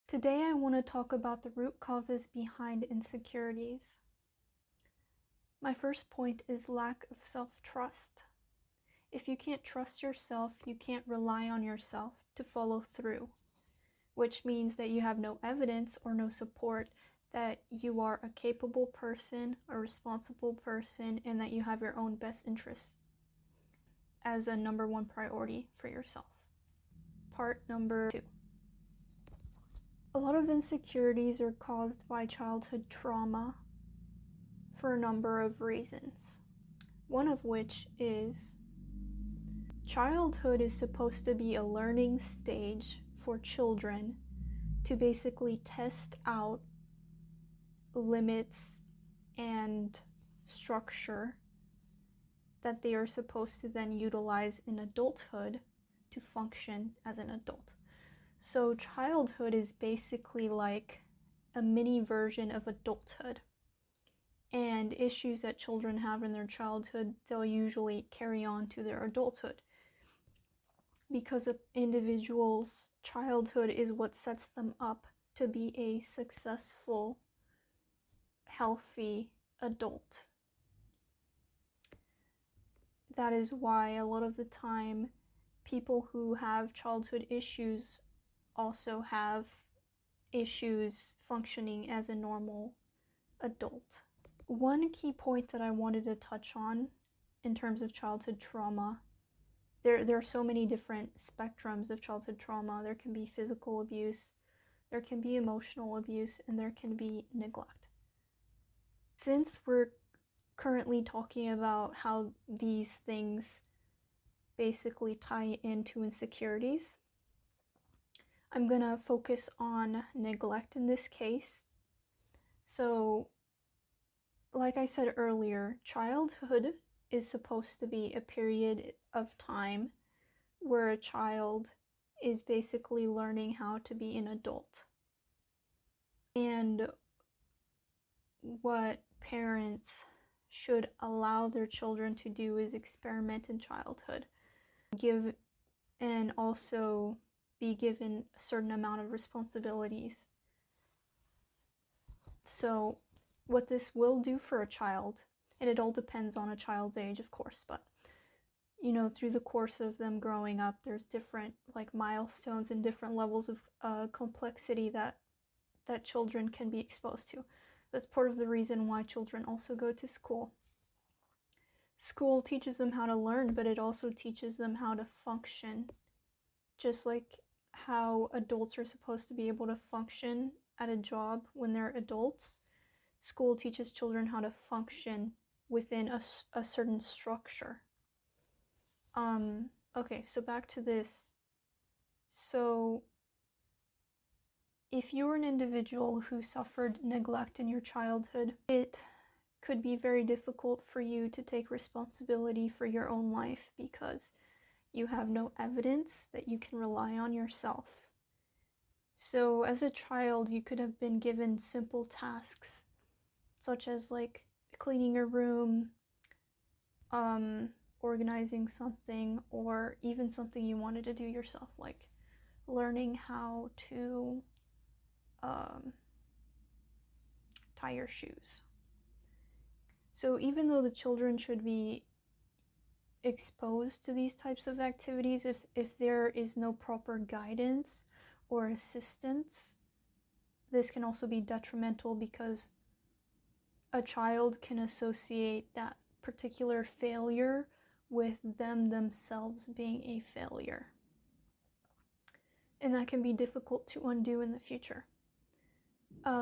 Today I want to talk about the root causes behind insecurities. My first point is lack of self-trust. If you can't trust yourself, you can't rely on yourself to follow through, which means that you have no evidence or no support that you are a capable person, a responsible person, and that you have your own best interests as a number one priority for yourself. Part number 2. A lot of insecurities are caused by childhood trauma for a number of reasons. One of which is childhood is supposed to be a learning stage for children to basically test out limits and structure that they are supposed to then utilize in adulthood to function as an adult. So childhood is basically like a mini version of adulthood. And issues that children have in their childhood, they'll usually carry on to their adulthood. Because an individual's childhood is what sets them up to be a successful, healthy adult. That is why a lot of the time people who have childhood issues also have issues functioning as a normal adult. One key point that I wanted to touch on in terms of childhood trauma, there are so many different spectrums of childhood trauma. There can be physical abuse, there can be emotional abuse, and there can be neglect. Since we're currently talking about how these things basically tie into insecurities, I'm gonna focus on neglect in this case. So, like I said earlier, childhood is supposed to be a period of time where a child is basically learning how to be an adult. And what parents should allow their children to do is experiment in childhood, and also be given a certain amount of responsibilities. So what this will do for a child, and it all depends on a child's age, of course, but through the course of them growing up, there's different milestones and different levels of complexity that children can be exposed to. That's part of the reason why children also go to school. School teaches them how to learn, but it also teaches them how to function. Just like how adults are supposed to be able to function at a job when they're adults, school teaches children how to function within a certain structure. Okay, so back to this. So, if you're an individual who suffered neglect in your childhood, it could be very difficult for you to take responsibility for your own life because you have no evidence that you can rely on yourself. So as a child, you could have been given simple tasks, such as cleaning your room, organizing something, or even something you wanted to do yourself, like learning how to tie your shoes. So even though the children should be exposed to these types of activities, if there is no proper guidance or assistance, this can also be detrimental because a child can associate that particular failure with themselves being a failure. And that can be difficult to undo in the future.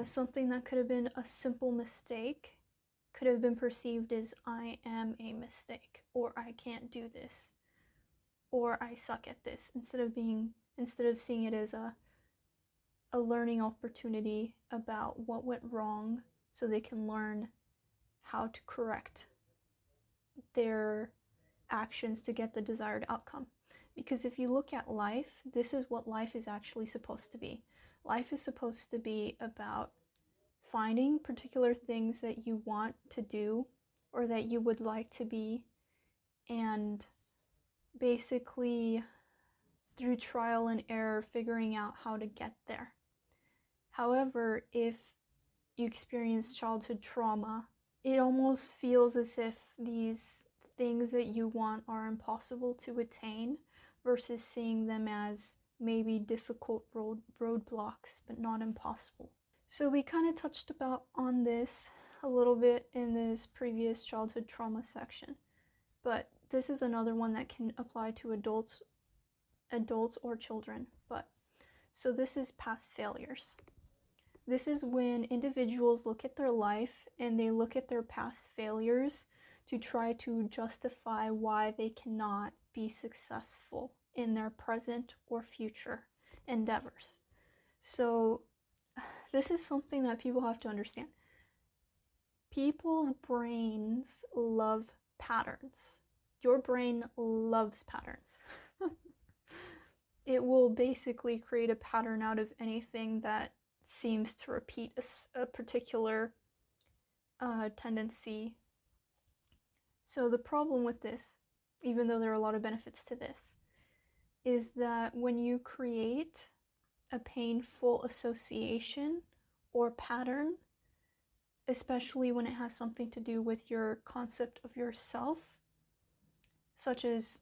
Something that could have been a simple mistake could have been perceived as I am a mistake, or I can't do this, or I suck at this, instead of seeing it as a learning opportunity about what went wrong so they can learn how to correct their actions to get the desired outcome. Because if you look at life, this is what life is actually supposed to be. Life is supposed to be about finding particular things that you want to do or that you would like to be, and basically through trial and error figuring out how to get there. However, if you experience childhood trauma, it almost feels as if these things that you want are impossible to attain versus seeing them as maybe difficult roadblocks, but not impossible. So we kind of touched on this a little bit in this previous childhood trauma section, but this is another one that can apply to adults or children. So this is past failures. This is when individuals look at their life and they look at their past failures to try to justify why they cannot be successful in their present or future endeavors. So this is something that people have to understand. People's brains love patterns. Your brain loves patterns. It will basically create a pattern out of anything that seems to repeat a particular tendency. So the problem with this, even though there are a lot of benefits to this, is that when you create a painful association or pattern, especially when it has something to do with your concept of yourself, such as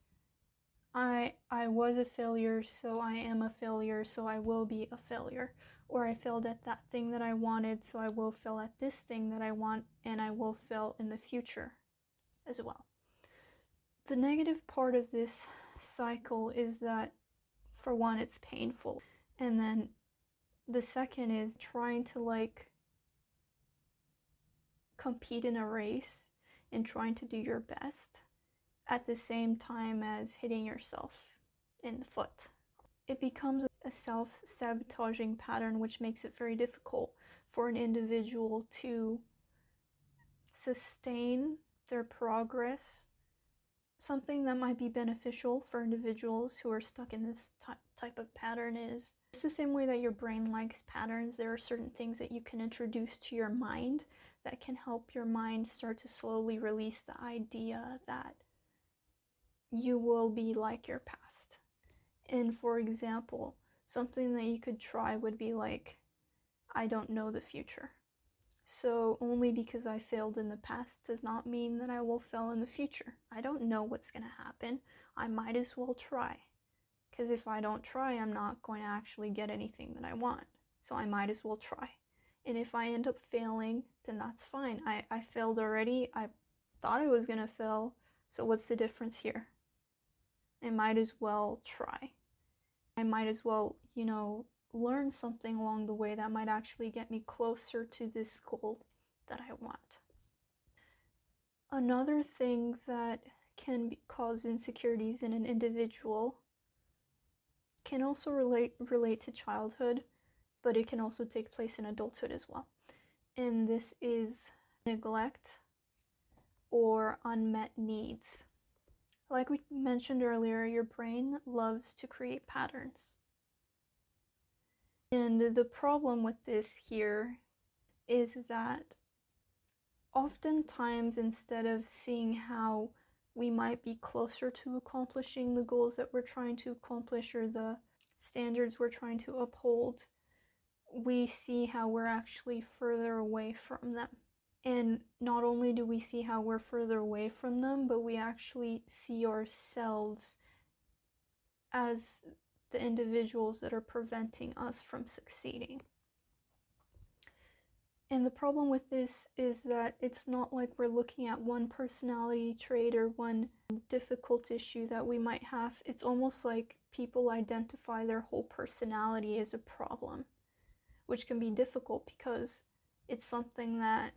I was a failure, so I am a failure, so I will be a failure. Or I failed at that thing that I wanted, so I will fail at this thing that I want, and I will fail in the future as well. The negative part of this cycle is that, for one, it's painful. And then the second is trying to compete in a race and trying to do your best at the same time as hitting yourself in the foot. It becomes a self-sabotaging pattern, which makes it very difficult for an individual to sustain their progress. Something that might be beneficial for individuals who are stuck in this type of pattern is just the same way that your brain likes patterns. There are certain things that you can introduce to your mind that can help your mind start to slowly release the idea that you will be like your past. And for example, something that you could try would be I don't know the future. So only because I failed in the past does not mean that I will fail in the future. I don't know what's going to happen. I might as well try. Because if I don't try, I'm not going to actually get anything that I want. So I might as well try. And if I end up failing, then that's fine. I failed already. I thought I was going to fail. So what's the difference here? I might as well try. I might as well, learn something along the way that might actually get me closer to this goal that I want. Another thing that can cause insecurities in an individual can also relate to childhood, but it can also take place in adulthood as well. And this is neglect or unmet needs. Like we mentioned earlier, your brain loves to create patterns. And the problem with this here is that oftentimes, instead of seeing how we might be closer to accomplishing the goals that we're trying to accomplish or the standards we're trying to uphold, we see how we're actually further away from them. And not only do we see how we're further away from them, but we actually see ourselves as the individuals that are preventing us from succeeding. And the problem with this is that it's not like we're looking at one personality trait or one difficult issue that we might have. It's almost like people identify their whole personality as a problem, which can be difficult because it's something that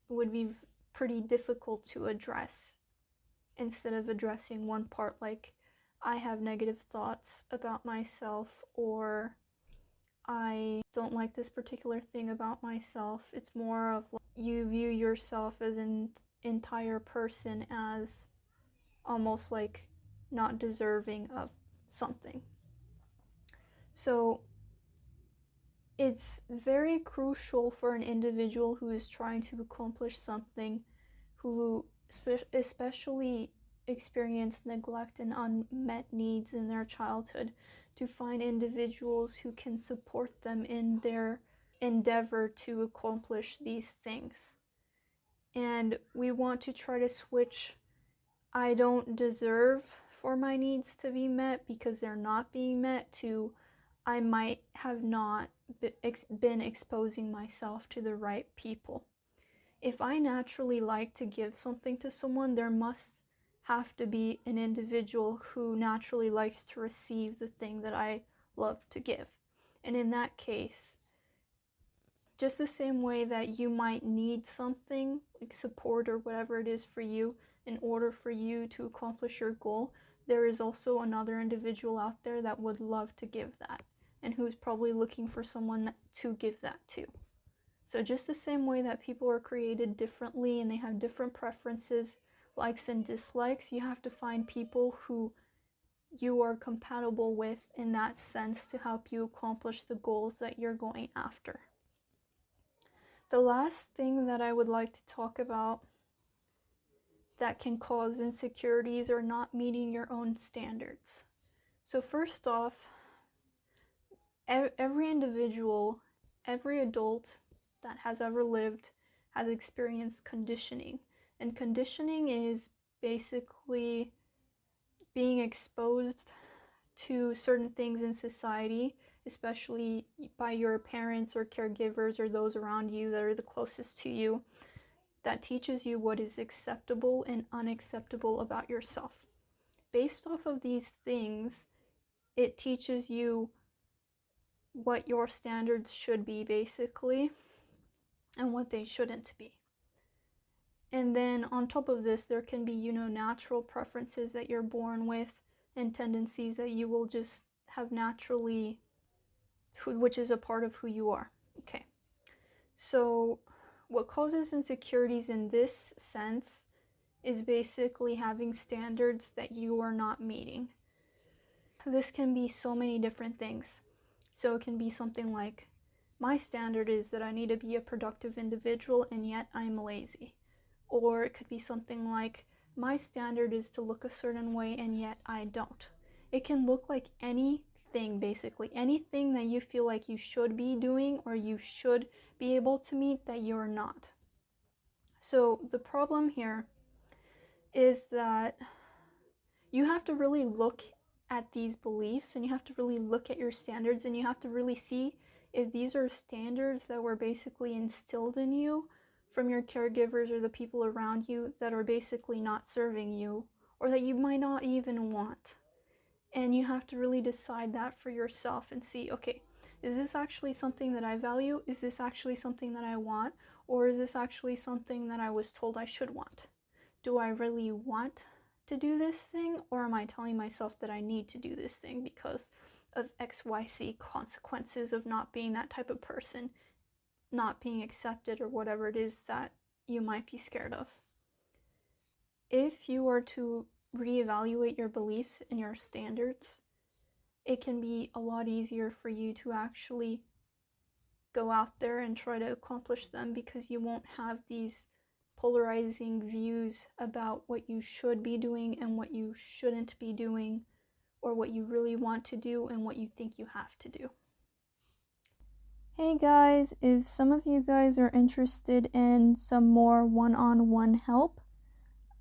would be pretty difficult to address instead of addressing one part, like I have negative thoughts about myself, or I don't like this particular thing about myself. It's more of you view yourself as an entire person as almost like not deserving of something. So it's very crucial for an individual who is trying to accomplish something, who especially experience neglect and unmet needs in their childhood, to find individuals who can support them in their endeavor to accomplish these things. And we want to try to switch I don't deserve for my needs to be met because they're not being met to I might have not been exposing myself to the right people. If I naturally like to give something to someone, there must have to be an individual who naturally likes to receive the thing that I love to give. And in that case, just the same way that you might need something like support or whatever it is for you in order for you to accomplish your goal, there is also another individual out there that would love to give that and who's probably looking for someone to give that to. So just the same way that people are created differently and they have different preferences, likes and dislikes, you have to find people who you are compatible with in that sense to help you accomplish the goals that you're going after. The last thing that I would like to talk about that can cause insecurities or not meeting your own standards. So first off, every individual, every adult that has ever lived has experienced conditioning. And conditioning is basically being exposed to certain things in society, especially by your parents or caregivers or those around you that are the closest to you, that teaches you what is acceptable and unacceptable about yourself. Based off of these things, it teaches you what your standards should be, basically, and what they shouldn't be. And then on top of this, there can be, natural preferences that you're born with and tendencies that you will just have naturally, which is a part of who you are. Okay. So what causes insecurities in this sense is basically having standards that you are not meeting. This can be so many different things. So it can be something like, my standard is that I need to be a productive individual and yet I'm lazy. Or it could be something like, my standard is to look a certain way and yet I don't. It can look like anything, basically. Anything that you feel like you should be doing or you should be able to meet that you're not. So the problem here is that you have to really look at these beliefs and you have to really look at your standards and you have to really see if these are standards that were basically instilled in you from your caregivers or the people around you that are basically not serving you or that you might not even want. And you have to really decide that for yourself and see, okay, is this actually something that I value? Is this actually something that I want? Or is this actually something that I was told I should want? Do I really want to do this thing, or am I telling myself that I need to do this thing because of XYZ consequences of not being that type of person, not being accepted, or whatever it is that you might be scared of? If you were to reevaluate your beliefs and your standards, it can be a lot easier for you to actually go out there and try to accomplish them because you won't have these polarizing views about what you should be doing and what you shouldn't be doing, or what you really want to do and what you think you have to do. Hey guys, if some of you guys are interested in some more one-on-one help,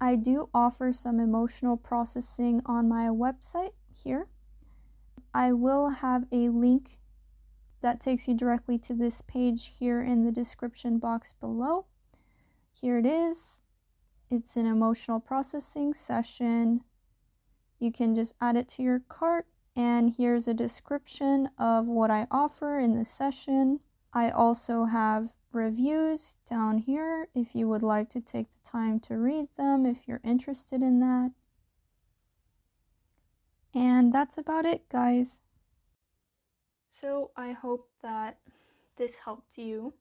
I do offer some emotional processing on my website here. I will have a link that takes you directly to this page here in the description box below. Here it is. It's an emotional processing session. You can just add it to your cart, and here's a description of what I offer in this session. I also have reviews down here if you would like to take the time to read them if you're interested in that. And that's about it, guys. So I hope that this helped you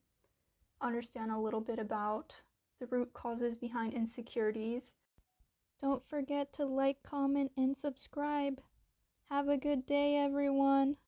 understand a little bit about the root causes behind insecurities. Don't forget to like, comment, and subscribe. Have a good day, everyone.